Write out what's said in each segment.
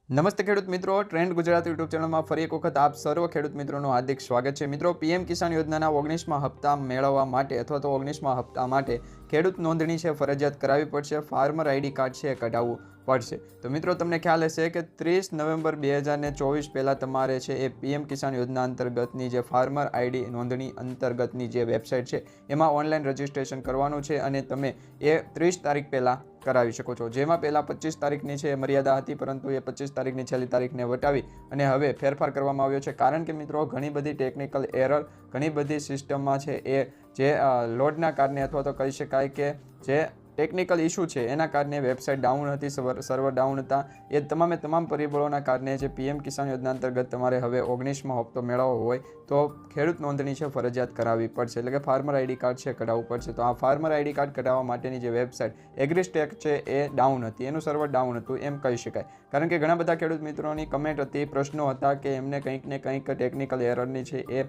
નમસ્તે ખેડૂત મિત્રો, ટ્રેન્ડ ગુજરાત યુટ્યુબ ચેનલમાં ફરી એક વખત આપ સર્વ ખેડૂત મિત્રોનું હાર્દિક સ્વાગત છે। મિત્રો, પીએમ કિસાન યોજનાના 19મા હપ્તા મેળવવા માટે અથવા તો 19મા હપ્તા માટે ખેડૂત નોંધણી છે ફરજિયાત કરાવવી પડશે। ફાર્મર આઈડી કાર્ડ છે કઢાવવું પડશે। તો મિત્રો, તમને ખ્યાલ હશે કે 30 નવેમ્બર 2024 પહેલાં તમારે છે એ પીએમ કિસાન યોજના અંતર્ગતની જે ફાર્મર આઈડી નોંધણી અંતર્ગતની જે વેબસાઇટ છે એમાં ઓનલાઈન રજિસ્ટ્રેશન કરવાનું છે અને તમે એ 30 તારીખ પહેલાં કરાવી શકો છો। જેમાં પહેલાં 25 તારીખની છે મર્યાદા હતી, પરંતુ એ 25 તારીખની છેલ્લી તારીખને વટાવી અને હવે ફેરફાર કરવામાં આવ્યો છે। કારણ કે મિત્રો, ઘણી બધી ટેકનિકલ એરર, ઘણી બધી સિસ્ટમમાં છે એ જે લોડના કારણે અથવા તો કહી શકાય કે જે ટેકનિકલ ઇસ્યુ છે એના કારણે વેબસાઇટ ડાઉન હતી, સર્વર ડાઉન હતા। એ તમામ પરિબળોના કારણે જે પીએમ કિસાન યોજના અંતર્ગત તમારે હવે 19મો હપ્તો મેળવવો હોય તો ખેડૂત નોંધણી છે ફરજિયાત કરાવવી પડશે, એટલે કે ફાર્મર આઈડી કાર્ડ છે કઢાવવું પડશે। તો આ ફાર્મર આઈડી કાર્ડ કઢાવવા માટેની જે વેબસાઇટ એગ્રીસ્ટેક છે એ ડાઉન હતી, એનું સર્વર ડાઉન હતું એમ કહી શકાય। કારણ કે ઘણા બધા ખેડૂત મિત્રોની કમેન્ટ હતી, પ્રશ્નો હતા કે એમને કંઈક ને કંઈક ટેકનિકલ એરરની છે એ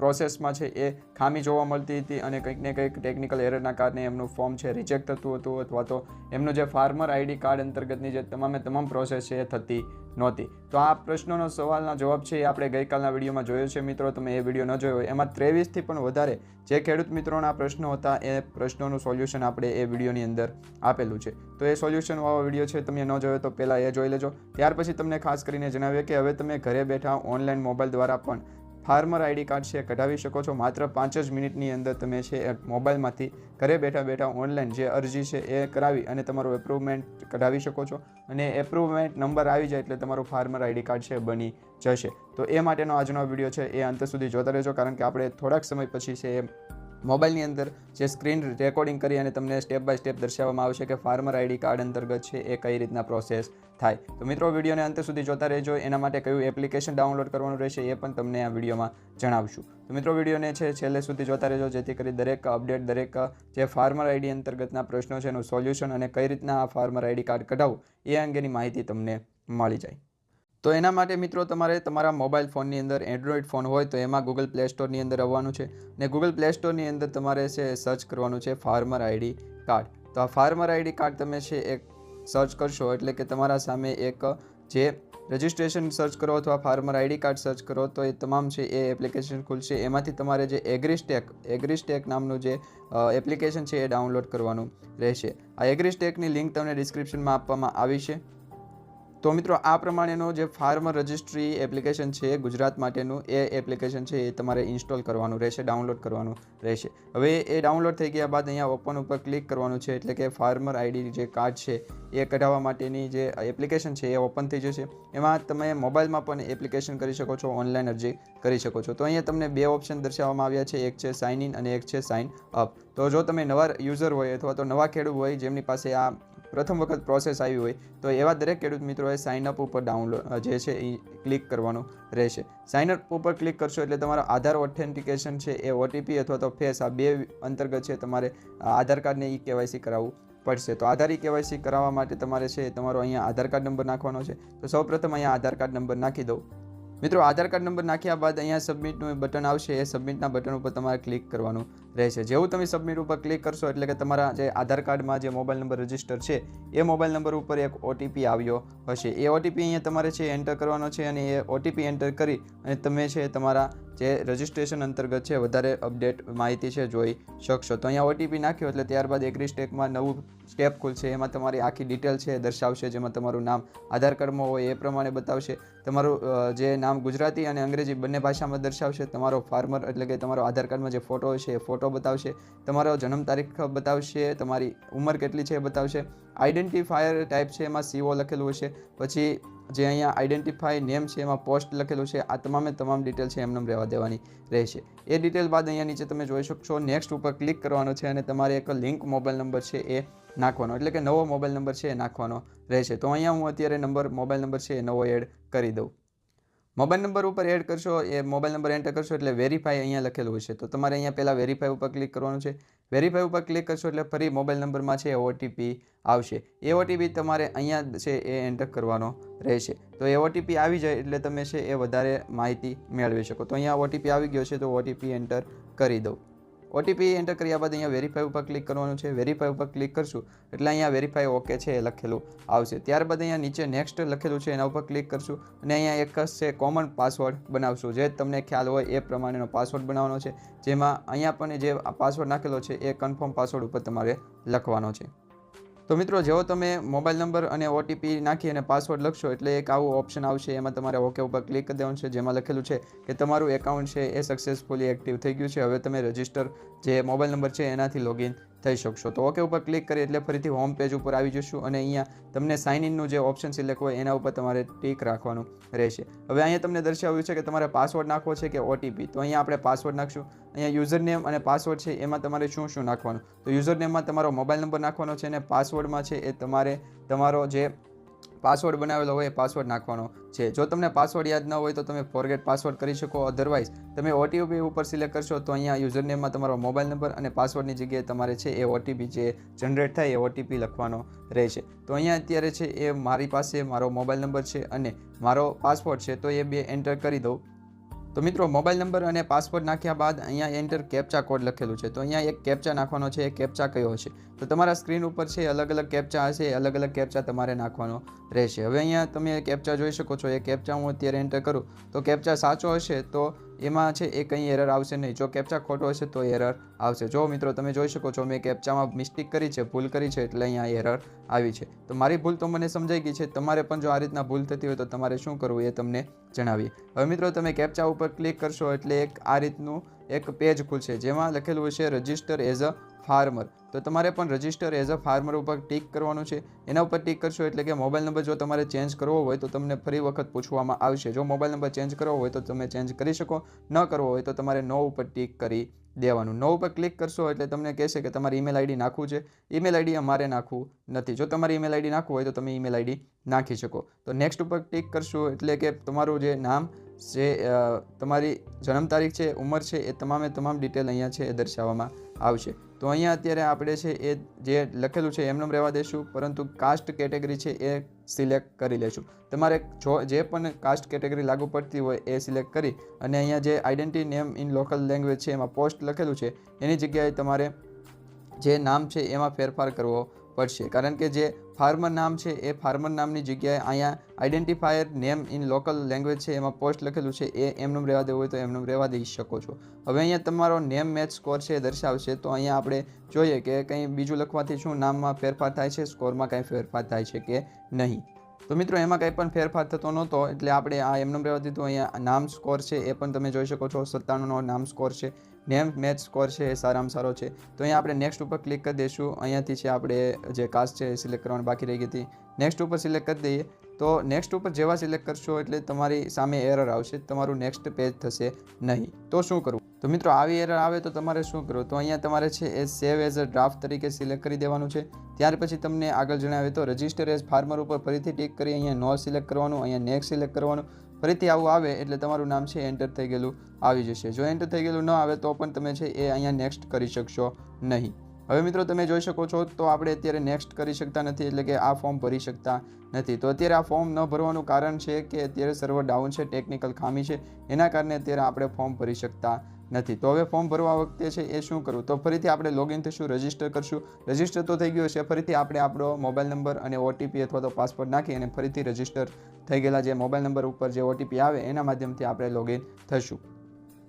પ્રોસેસમાં છે એ ખામી જોવા મળતી હતી અને કંઈક ને કંઈક ટેકનિકલ એરરના કારણે એમનું ફોર્મ છે રિજેક્ટ થતું હતું અથવા તો એમનું જે ફાર્મર આઈડી કાર્ડ અંતર્ગતની જે તમામ પ્રોસેસ છે એ થતી નહોતી। તો આ પ્રશ્નોનો સવાલના જવાબ છે એ આપણે ગઈકાલના વિડીયોમાં જોયો છે। મિત્રો, તમે એ વિડીયો ન જોયો હોય એમાં 23થી પણ વધારે જે ખેડૂત મિત્રોના પ્રશ્નો હતા એ પ્રશ્નોનું સોલ્યુશન આપણે એ વિડીયોની અંદર આપેલું છે। તો એ સોલ્યુશનવાળો વિડીયો છે, તમે ન જોયો તો પહેલાં એ જોઈ લેજો। ત્યાર પછી તમને ખાસ કરીને જણાવીએ કે હવે તમે ઘરે બેઠા ઓનલાઈન મોબાઈલ દ્વારા પણ ફાર્મર આઈડી કાર્ડ છે કઢાવી શકો છો। માત્ર 5 જ મિનિટની અંદર તમે છે એ મોબાઈલમાંથી ઘરે બેઠા ઓનલાઈન જે અરજી છે એ કરાવી અને તમારું એપ્રુવમેન્ટ કઢાવી શકો છો અને એપ્રુવમેન્ટ નંબર આવી જાય એટલે તમારું ફાર્મર આઈડી કાર્ડ છે બની જશે। તો એ માટેનો આજનો વિડીયો છે એ અંત સુધી જોતા રહેજો, કારણ કે આપણે થોડાક સમય પછી છે એ મોબાઈલની અંદર જે સ્ક્રીન રેકોર્ડિંગ કરી અને તમને સ્ટેપ બાય સ્ટેપ દર્શાવવામાં આવશે કે ફાર્મર આઈડી કાર્ડ અંતર્ગત છે એ કઈ રીતના પ્રોસેસ થાય। તો મિત્રો, વિડીયોને અંત સુધી જોતા રહેજો। એના માટે કયું એપ્લિકેશન ડાઉનલોડ કરવાનું રહેશે એ પણ તમને આ વિડીયોમાં જણાવશું। તો મિત્રો, વિડીયોને છે છેલ્લે સુધી જોતા રહેજો, જેથી કરી દરેક અપડેટ, દરેક જે ફાર્મર આઈડી અંતર્ગતના પ્રશ્નો છે એનું સોલ્યુશન અને કઈ રીતના આ ફાર્મર આઈડી કાર્ડ કઢાવવું એ અંગેની માહિતી તમને મળી જાય। તો એના માટે મિત્રો, તમારે તમારા મોબાઈલ ફોનની અંદર એન્ડ્રોઈડ ફોન હોય તો એમાં ગૂગલ પ્લે સ્ટોરની અંદર આવવાનું છે અને ગૂગલ પ્લે સ્ટોરની અંદર તમારે છે સર્ચ કરવાનું છે ફાર્મર આઈડી કાર્ડ। તો આ ફાર્મર આઈડી કાર્ડ તમે છે એક સર્ચ કરશો એટલે કે તમારા સામે એક જે રજિસ્ટ્રેશન સર્ચ કરો અથવા ફાર્મર આઈડી કાર્ડ સર્ચ કરો તો એ તમામ છે એ એપ્લિકેશન ખુલશે। એમાંથી તમારે જે એગ્રીસ્ટેક નામનું જે એપ્લિકેશન છે એ ડાઉનલોડ કરવાનું રહેશે। આ એગ્રીસ્ટેકની લિંક તમને ડિસ્ક્રિપ્શનમાં આપવામાં આવી છે। તો મિત્રો, આ પ્રમાણેનો જે ફાર્મર રજિસ્ટ્રી એપ્લિકેશન છે ગુજરાત માટેનું એ એપ્લિકેશન છે એ તમારે ઇન્સ્ટોલ કરવાનું રહેશે, ડાઉનલોડ કરવાનું રહેશે। હવે એ ડાઉનલોડ થઈ ગયા બાદ અહીંયા ઓપન ઉપર ક્લિક કરવાનું છે, એટલે કે ફાર્મર આઈડી જે કાર્ડ છે એ કઢાવવા માટેની જે એપ્લિકેશન છે એ ઓપન થઈ જશે। એમાં તમે મોબાઈલમાં પણ એપ્લિકેશન કરી શકો છો, ઓનલાઈન અરજી કરી શકો છો। તો અહીંયા તમને બે ઓપ્શન દર્શાવવામાં આવ્યા છે, એક છે સાઇન ઇન અને એક છે સાઇન અપ। તો જો તમે નવા યુઝર હોય અથવા તો નવા ખેડૂત હોય જેમની પાસે આ પ્રથમ વખત પ્રોસેસ આવી હોય તો એવા દરેક ખેડૂત મિત્રોએ સાઇન અપ ઉપર ડાઉનલોડ જે છે એ ક્લિક કરવાનું રહેશે। સાઇન અપ ઉપર ક્લિક કરશો એટલે તમારો આધાર ઓથેન્ટિકેશન છે એ ઓટીપી અથવા તો ફેસ, આ બે અંતર્ગત છે તમારે આધાર કાર્ડને કેવાયસી કરાવવું પડશે। તો આધાર કેવાયસી કરાવવા માટે તમારે છે તમારો અહીંયા આધાર કાર્ડ નંબર નાખવાનો છે। તો સૌપ્રથમ અહીંયા આધાર કાર્ડ નંબર નાખી દઉં। મિત્રો, આધાર કાર્ડ નંબર નાખ્યા બાદ અહીંયા સબમિટનું બટન આવશે, એ સબમિટના બટન ઉપર તમારે ક્લિક કરવાનું રહેશે। જેવું તમે સબમિટ ઉપર ક્લિક કરશો એટલે કે તમારા જે આધાર કાર્ડમાં જે મોબાઈલ નંબર રજિસ્ટર છે એ મોબાઈલ નંબર ઉપર એક ઓટીપી આવ્યો હશે। એ ઓટીપી અહીંયા તમારે છે એન્ટર કરવાનો છે અને એ ઓટીપી એન્ટર કરી અને તમે છે તમારા જે રજિસ્ટ્રેશન અંતર્ગત છે વધારે અપડેટ માહિતી છે જોઈ શકશો। તો અહીંયા ઓટીપી નાખ્યો એટલે ત્યારબાદ એગ્રીસ્ટેકમાં નવું સ્ટેપ ખુલશે। એમાં તમારી આખી ડિટેલ છે દર્શાવશે, જેમાં તમારું નામ આધાર કાર્ડમાં હોય એ પ્રમાણે બતાવશે, તમારું જે નામ ગુજરાતી અને અંગ્રેજી બંને ભાષામાં દર્શાવશે, તમારો ફાર્મર એટલે કે તમારો આધાર કાર્ડમાં જે ફોટો છે એ ફોટો બતાવશે, તમારો જન્મ તારીખ બતાવશે, તમારી ઉંમર કેટલી છે એ બતાવશે, આઈડેન્ટિફાયર ટાઈપ છે એમાં CO લખેલું હશે, પછી જે અહીંયા આઈડેન્ટિફાઈ નેમ છે એમાં પોસ્ટ લખેલું છે। આ તમામ ડિટેલ છે એમને રહેવા દેવાની રહેશે। એ ડિટેલ બાદ અહીંયા નીચે તમે જોઈ શકશો નેક્સ્ટ ઉપર ક્લિક કરવાનું છે અને તમારે એક લિંક મોબાઈલ નંબર છે એ નાખવાનો, એટલે કે નવો મોબાઈલ નંબર છે એ નાખવાનો રહેશે। તો અહીંયા હું અત્યારે મોબાઈલ નંબર છે એ નવો એડ કરી દઉં। મોબાઈલ નંબર ઉપર એડ કરશો, એ મોબાઈલ નંબર એન્ટર કરશો એટલે વેરીફાઈ અહીંયા લખેલું હશે, તો તમારે અહીંયા પહેલાં વેરીફાઈ ઉપર ક્લિક કરવાનું છે। વેરીફાઈ ઉપર ક્લિક કરશો એટલે ફરી મોબાઈલ નંબરમાં છે ઓટીપી આવશે। એ ઓટીપી તમારે અહીંયા છે એ એન્ટર કરવાનો રહેશે। તો એ ઓટીપી આવી જાય એટલે તમે છે એ વધારે માહિતી મેળવી શકો। તો અહીંયા ઓટીપી આવી ગયો છે તો ઓટીપી એન્ટર કરી દઉં। ઓટીપી એન્ટર કર્યા બાદ અહીંયા વેરીફાઈ ઉપર ક્લિક કરવાનું છે. વેરીફાઈ ઉપર ક્લિક કરશું એટલે અહીંયા વેરીફાઈ ઓકે છે એ લખેલું આવશે. ત્યારબાદ અહીંયા નીચે નેક્સ્ટ લખેલું છે એના ઉપર ક્લિક કરશું અને અહીંયા એક જ છે કોમન પાસવર્ડ બનાવશું. જે તમને ખ્યાલ હોય એ પ્રમાણેનો પાસવર્ડ બનાવવાનો છે, જેમાં અહીંયા પણ જે પાસવર્ડ નાખેલો છે એ કન્ફર્મ પાસવર્ડ ઉપર તમારે લખવાનો છે. તો મિત્રો જેવો તમે મોબાઈલ નંબર અને ઓટીપી નાખી અને પાસવર્ડ લખશો એટલે એક આવું ઓપ્શન આવશે. એમાં તમારે ઓકે ઉપર ક્લિક કરી દેવાનું છે, જેમાં લખેલું છે કે તમારું એકાઉન્ટ છે એ સક્સેસફુલી એક્ટિવ થઈ ગયું છે. હવે તમે રજિસ્ટર જે મોબાઈલ નંબર છે એનાથી લોગિન થઈ શકશો. તો ઓકે ઉપર ક્લિક કરી એટલે ફરીથી હોમ પેજ ઉપર આવી જશું અને અહીંયા તમને સાઇન ઇનનું જે ઓપ્શન સિલેક્ટ હોય એના ઉપર તમારે ટીક રાખવાનું રહેશે. હવે અહીંયા તમને દર્શાવ્યું છે કે તમારે પાસવર્ડ નાખવો છે કે ઓટીપી. તો અહીંયા આપણે પાસવર્ડ નાખશું. અહીંયા યુઝર નેમ અને પાસવર્ડ છે એમાં તમારે શું નાખવાનું. તો યુઝર નેમમાં તમારો મોબાઈલ નંબર નાખવાનો છે અને પાસવર્ડમાં છે એ તમારે તમારો જે પાસવર્ડ બનાવેલો હોય એ પાસવર્ડ નાખવાનો છે. જો તમને પાસવર્ડ યાદ ન હોય તો તમે ફોરગેટ પાસવર્ડ કરી શકો. અધરવાઇઝ તમે ઓટીપી ઉપર સિલેક્ટ કરશો તો અહીંયા યુઝર નેમમાં તમારો મોબાઈલ નંબર અને પાસવર્ડની જગ્યાએ તમારે છે એ ઓટીપી જે જનરેટ થાય એ ઓટીપી લખવાનો રહેશે. તો અહીંયા અત્યારે છે એ મારી પાસે મારો મોબાઈલ નંબર છે અને મારો પાસવર્ડ છે, તો એ બે એન્ટર કરી દઉં. તો મિત્રો મોબાઈલ નંબર અને પાસવર્ડ નાખ્યા બાદ અહીંયા એન્ટર કેપ્ચા કોડ લખેલું છે. તો અહીંયા એક કેપ્ચા નાખવાનો છે. એ કેપ્ચા કયો હશે? તો તમારા સ્ક્રીન ઉપર છે અલગ અલગ કેપ્ચા હશે, એ અલગ અલગ કેપ્ચા તમારે નાખવાનો રહેશે. હવે અહીંયા તમે કેપ્ચા જોઈ શકો છો. એ કેપ્ચા હું અત્યારે એન્ટર કરું તો કેપ્ચા સાચો હશે તો એમાં છે એ કંઈ એરર આવશે નહીં. જો કેપ્ચા ખોટો હશે તો એરર આવશે. જો મિત્રો તમે જોઈ શકો છો મેં કેપ્ચામાં મિસ્ટેક કરી છે, ભૂલ કરી છે, એટલે અહીંયા એરર આવી છે. તો મારી ભૂલ તો મને સમજાઈ ગઈ છે. તમારે પણ જો આ રીતના ભૂલ થતી હોય તો તમારે શું કરવું એ તમને જણાવીએ. હવે મિત્રો તમે કેપ્ચા ઉપર ક્લિક કરશો એટલે એક આ રીતનું એક પેજ ખુલશે, જેમાં લખેલું હશે રજિસ્ટર એઝ અ ફાર્મર. તો તમારે પણ રજિસ્ટર એઝ અ ફાર્મર ઉપર ટિક કરવાનું છે. એના ઉપર ટિક કરશો એટલે કે મોબાઈલ નંબર જો તમારે ચેન્જ કરવો હોય તો તમને ફરી વખત પૂછવામાં આવશે. જો મોબાઈલ નંબર ચેન્જ કરવો હોય તો તમે ચેન્જ કરી શકો, ન કરવો હોય તો તમારે નો ઉપર ટિક કરી દેવાનું. નો ઉપર ક્લિક કરશો એટલે તમને કહેશે કે તમારી ઈમેલ આઈડી નાખવું છે. ઈમેલ આઈડી અમારે નાખવું નથી. જો તમારી ઈમેલ આઈડી નાખવું હોય તો તમે ઈમેલ આઈડી નાખી શકો. તો નેક્સ્ટ ઉપર ક્લિક કરશો એટલે કે તમારું જે નામ છે, તમારી જન્મ તારીખ છે, ઉંમર છે, એ તમામ ડિટેલ અહીંયા છે એ દર્શાવવામાં આવશે. તો અહીંયા અત્યારે આપણે છે એ જે લખેલું છે એમનેમ રહેવા દઈશું, પરંતુ કાસ્ટ કેટેગરી છે એ સિલેક્ટ કરી લેશું. તમારે જે પણ કાસ્ટ કેટેગરી લાગુ પડતી હોય એ સિલેક્ટ કરી અને અહીંયા જે identity name in local language છે એમાં પોસ્ટ લખેલું છે એની જગ્યાએ તમારે જે નામ છે એમાં ફેરફાર કરવો પડશે. કારણ કે જે ફાર્મર નામ છે એ ફાર્મર નામની જગ્યાએ અહીંયા identifier name in local language છે એમાં પોસ્ટ લખેલું છે એ એમનું રહેવા દેવું હોય તો એમનું રહેવા દઈ શકો છો. હવે અહીંયા તમારો નેમ મેચ સ્કોર છે એ દર્શાવશે. તો અહીંયા આપણે જોઈએ કે કંઈ બીજું લખવાથી શું નામમાં ફેરફાર થાય છે, સ્કોરમાં કંઈ ફેરફાર થાય છે કે નહીં. તો મિત્રો એમાં કંઈ પણ ફેરફાર થતો નહોતો એટલે આપણે આ એમનેમ રહેવા દીધું. અહીંયા નામ સ્કોર છે એ પણ તમે જોઈ શકો છો, 97નો નામ સ્કોર છે. નેમ મેચ સ્કોર છે એ સારામાં સારો છે. તો અહીંયા આપણે નેક્સ્ટ ઉપર ક્લિક કરી દઈશું. અહીંયાથી છે આપણે જે કાસ્ટ છે એ સિલેક્ટ કરવાની બાકી રહી ગઈ હતી. નેક્સ્ટ ઉપર સિલેક્ટ કરી દઈએ. તો નેક્સ્ટ ઉપર જેવા સિલેક્ટ કરશો એટલે તમારી સામે એરર આવશે, તમારું નેક્સ્ટ પેજ થશે નહીં. તો શું કરવું? તો મિત્રો આવી એરર આવે તો તમારે શું કરવું? તો અહીંયા તમારે છે એ સેવ એઝ અ ડ્રાફ્ટ તરીકે સિલેક્ટ કરી દેવાનું છે. ત્યાર પછી તમને આગળ જણાવે તો રજિસ્ટર એઝ ફાર્મર ઉપર ફરીથી ટિક કરી અહીંયા નો સિલેક્ટ કરવાનું, અહીંયા નેક્સ્ટ સિલેક્ટ કરવાનું. ફરીથી આવું આવે એટલે તમારું નામ છે એન્ટર થઈ ગયેલું આવી જશે. જો એન્ટર થઈ ગયેલું ન આવે તો પણ તમે છે એ અહીંયા નેક્સ્ટ કરી શકશો નહીં. હવે મિત્રો તમે જોઈ શકો છો તો આપણે અત્યારે નેક્સ્ટ કરી શકતા નથી, એટલે કે આ ફોર્મ ભરી શકતા નથી. તો અત્યારે આ ફોર્મ ન ભરવાનું કારણ છે કે અત્યારે સર્વર ડાઉન છે, ટેકનિકલ ખામી છે, એના કારણે અત્યારે આપણે ફોર્મ ભરી શકતા નથી. તો હવે ફોર્મ ભરવા વખતે છે એ શું કરવું? તો ફરીથી આપણે લોગિન થઈશું, રજિસ્ટર કરશું. રજિસ્ટર તો થઈ ગયું છે. ફરીથી આપણે આપણો મોબાઈલ નંબર અને ઓટીપી અથવા તો પાસવર્ડ નાખી અને ફરીથી રજિસ્ટર થઈ ગયેલા જે મોબાઈલ નંબર ઉપર જે ઓટીપી આવે એના માધ્યમથી આપણે લોગિન થઈશું.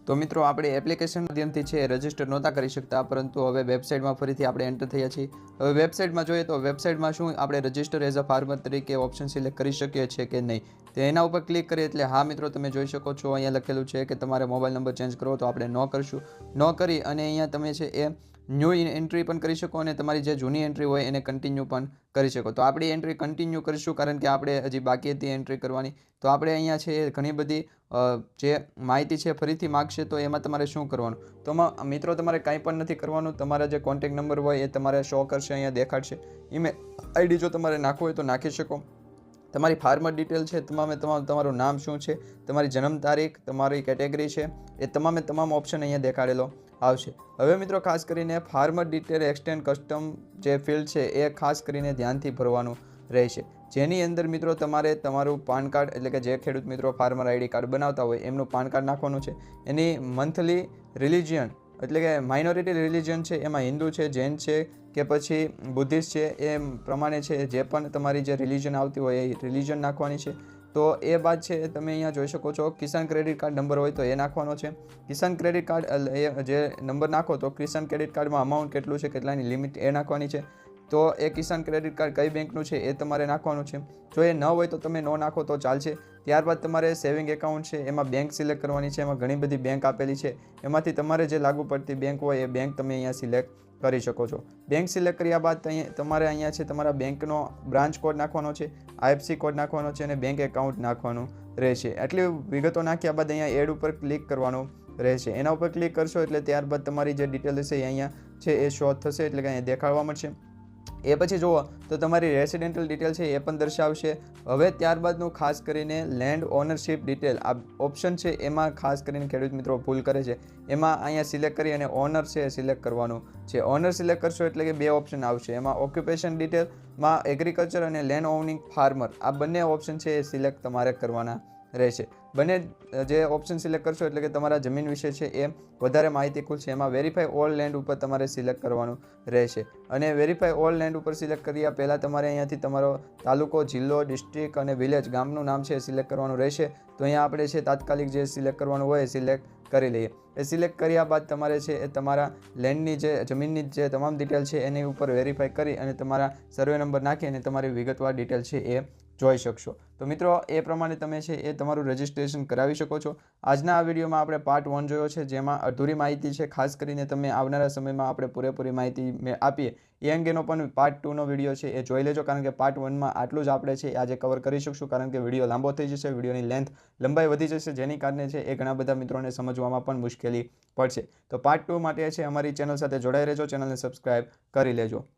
તો મિત્રો આપણે એપ્લિકેશન માધ્યમથી છે રજિસ્ટર નહોતા કરી શકતા, પરંતુ હવે વેબસાઇટમાં ફરીથી આપણે એન્ટર થયા છીએ. હવે વેબસાઇટમાં જોઈએ તો વેબસાઇટમાં શું આપણે રજિસ્ટર એઝ અ ફાર્મર તરીકે ઓપ્શન સિલેક્ટ કરી શકીએ છીએ કે નહીં. તો એના ઉપર ક્લિક કરીએ એટલે હા મિત્રો તમે જોઈ શકો છો અહીંયા લખેલું છે કે તમારે મોબાઈલ નંબર ચેન્જ કરવો, તો આપણે નો કરશું. નો કરી અને અહીંયા તમે છે એ ન્યૂ એન્ટ્રી પણ કરી શકો અને તમારી જે જૂની એન્ટ્રી હોય એને કન્ટિન્યુ પણ કરી શકો. તો આપણી એન્ટ્રી કન્ટિન્યુ કરીશું કારણ કે આપણે હજી બાકી હતી એન્ટ્રી કરવાની. તો આપણે અહીંયા છે ઘણી બધી જે માહિતી છે ફરીથી માગશે, તો એમાં તમારે શું કરવાનું? તો મિત્રો તમારે કાંઈ પણ નથી કરવાનું. તમારા જે કોન્ટેક્ટ નંબર હોય એ તમારે શો કરશે, અહીંયા દેખાડશે. ઈમેલ આઈડી જો તમારે નાખવું હોય તો નાખી શકો. તમારી ફાર્મર ડિટેલ છે તમારું નામ શું છે, તમારી જન્મ તારીખ, તમારી કેટેગરી છે, એ તમામ ઓપ્શન અહીંયા દેખાડેલો આવશે. હવે મિત્રો ખાસ કરીને ફાર્મર ડિટેલ એક્સટેન્ડ કસ્ટમ જે ફિલ્ડ છે એ ખાસ કરીને ધ્યાનથી ભરવાનું રહેશે, જેની અંદર મિત્રો તમારે તમારું પાન કાર્ડ એટલે કે જે ખેડૂત મિત્રો ફાર્મર આઈડી કાર્ડ બનાવતા હોય એમનું પાન કાર્ડ નાખવાનું છે, એની મંથલી રિલિજિયન એટલે કે માઇનોરિટી રિલિજન છે એમાં હિન્દુ છે, જૈન છે કે પછી બુદ્ધિસ્ટ છે, એ પ્રમાણે છે જે પણ તમારી જે રિલિજન આવતી હોય એ રિલિજન નાખવાની છે. તો એ બાદ છે તમે અહીંયા જોઈ શકો છો કિસાન ક્રેડિટ કાર્ડ નંબર હોય તો એ નાખવાનો છે. કિસાન ક્રેડિટ કાર્ડ જે નંબર નાખો તો કિસાન ક્રેડિટ કાર્ડમાં અમાઉન્ટ કેટલું છે, કેટલાની લિમિટ એ નાખવાની છે. તો એ કિસાન ક્રેડિટ કાર્ડ કઈ બેંકનું છે એ તમારે નાખવાનું છે. જો એ ન હોય તો તમે ન નાખો તો ચાલશે. ત્યારબાદ તમારે સેવિંગ એકાઉન્ટ છે એમાં બેંક સિલેક્ટ કરવાની છે. એમાં ઘણી બધી બેંક આપેલી છે, એમાંથી તમારે જે લાગુ પડતી બેંક હોય એ બેંક તમે અહીંયા સિલેક્ટ કરી શકો છો. બેંક સિલેક્ટ કર્યા બાદ તમારે અહીંયા છે તમારા બેંકનો બ્રાન્ચ કોડ નાખવાનો છે, IFSC કોડ નાખવાનો છે અને બેંક એકાઉન્ટ નાખવાનું રહેશે. આટલી વિગતો નાખ્યા બાદ અહીંયા એડ ઉપર ક્લિક કરવાનું રહેશે. એના ઉપર ક્લિક કરશો એટલે ત્યારબાદ તમારી જે ડિટેલ હશે એ અહીંયા છે એ શો થશે, એટલે કે અહીંયા દેખાડવા મળશે. એ પછી જુઓ તો તમારી રેસિડેન્ટલ ડિટેલ છે એ પણ દર્શાવશે. હવે ત્યારબાદનું ખાસ કરીને લેન્ડ ઓનરશિપ ડિટેલ આ ઓપ્શન છે એમાં ખાસ કરીને ખેડૂત મિત્રો ભૂલ કરે છે. એમાં અહીંયા સિલેક્ટ કરી અને ઓનર છે એ સિલેક્ટ કરવાનું છે. ઓનર સિલેક્ટ કરશો એટલે કે બે ઓપ્શન આવશે. એમાં ઓક્યુપેશન ડિટેલમાં એગ્રીકલ્ચર અને લેન્ડ ઓવનિંગ ફાર્મર આ બંને ઓપ્શન છે એ સિલેક્ટ તમારે કરવાના રહેશે. બંને જે ઓપ્શન સિલેક્ટ કરશો એટલે કે તમારા જમીન વિશે છે એ વધારે માહિતી ખુલશે. એમાં વેરીફાઈ ઓલ લેન્ડ ઉપર તમારે સિલેક્ટ કરવાનું રહેશે. અને વેરીફાઈ ઓલ લેન્ડ ઉપર સિલેક્ટ કર્યા પહેલાં તમારે અહીંયાથી તમારો તાલુકો, જિલ્લો, ડિસ્ટ્રિક્ટ અને વિલેજ ગામનું નામ છે એ સિલેક્ટ કરવાનું રહેશે. તો અહીંયા આપણે છે તાત્કાલિક જે સિલેક્ટ કરવાનું હોય એ સિલેક્ટ કરી લઈએ. એ સિલેક્ટ કર્યા બાદ તમારે છે એ તમારા લેન્ડની જે જમીનની જે તમામ ડિટેલ છે એની ઉપર વેરીફાઈ કરી અને તમારા સર્વે નંબર નાખી અને તમારી વિગતવાર ડિટેલ છે એ જોઈ શકશો. તો મિત્રો એ પ્રમાણે તમે છે એ તમારું રજિસ્ટ્રેશન કરાવી શકો છો. આજના આ વિડીયોમાં આપણે પાર્ટ 1 જોયો છે, જેમાં અધૂરી માહિતી છે. ખાસ કરીને તમે આવનારા સમયમાં આપણે પૂરેપૂરી માહિતી આપીએ એ અંગેનો પણ પાર્ટ 2નો વિડીયો છે એ જોઈ લેજો, કારણ કે પાર્ટ 1માં આટલું જ આપણે છે આજે કવર કરી શકશું, કારણ કે વિડીયો લાંબો થઈ જશે, વિડીયોની લંબાઈ વધી જશે, જેની કારણે છે એ ઘણા બધા મિત્રોને સમજવામાં પણ મુશ્કેલી પડશે. તો પાર્ટ 2 માટે છે અમારી ચેનલ સાથે જોડાઈ રહેજો, ચેનલને સબસ્ક્રાઈબ કરી લેજો.